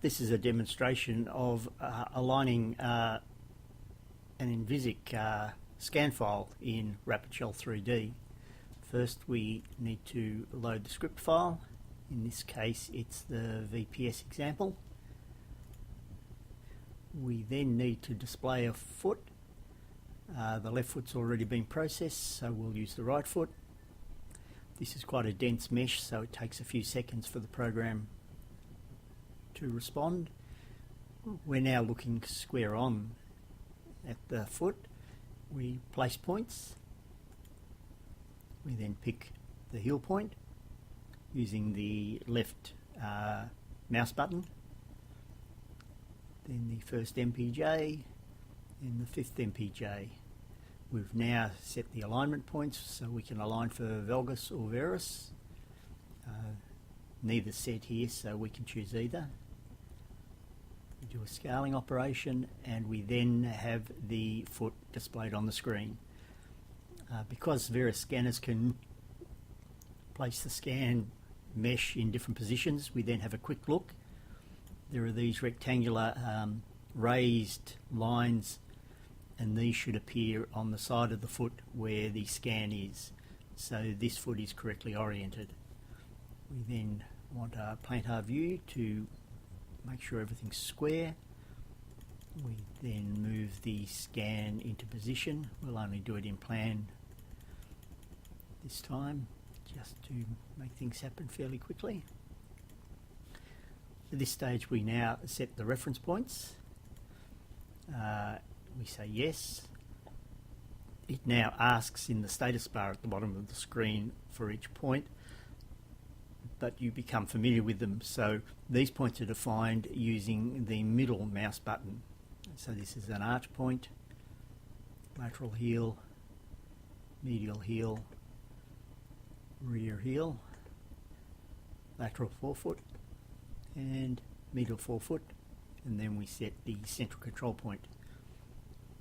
This is a demonstration of aligning an NVisic scan file in RapidShell3D. First we need to load the script file. In this case it's the VPS example. We then need to display a foot. The left foot's already been processed, so we'll use the right foot. This is quite a dense mesh, so it takes a few seconds for the program to respond. We're now looking square on at the foot. We place points. We then pick the heel point using the left mouse button. Then the first MPJ and the fifth MPJ. We've now set the alignment points so we can align for valgus or varus. Neither set here, so we can choose either. We do a scaling operation and we then have the foot displayed on the screen. Because various scanners can place the scan mesh in different positions, we then have a quick look. There are these rectangular raised lines, and these should appear on the side of the foot where the scan is. So this foot is correctly oriented. We then want a plantar view to make sure everything's square. We then move the scan into position. We'll only do it in plan this time, just to make things happen fairly quickly. At this stage we now set the reference points. We say yes. It now asks in the status bar at the bottom of the screen for each point, but you become familiar with them. So these points are defined using the middle mouse button. So this is an arch point, lateral heel, medial heel, rear heel, lateral forefoot, and medial forefoot, and then we set the central control point.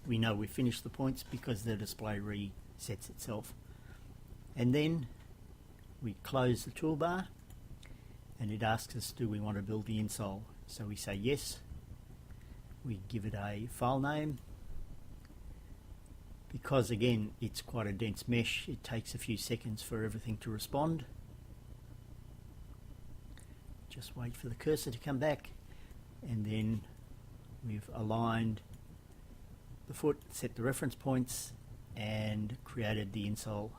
We know we've finished the points because the display resets itself. And then we close the toolbar and it asks us, do we want to build the insole? So we say yes. We give it a file name. Because again it's quite a dense mesh, it takes a few seconds for everything to respond. Just wait for the cursor to come back, and then we've aligned the foot, set the reference points, and created the insole.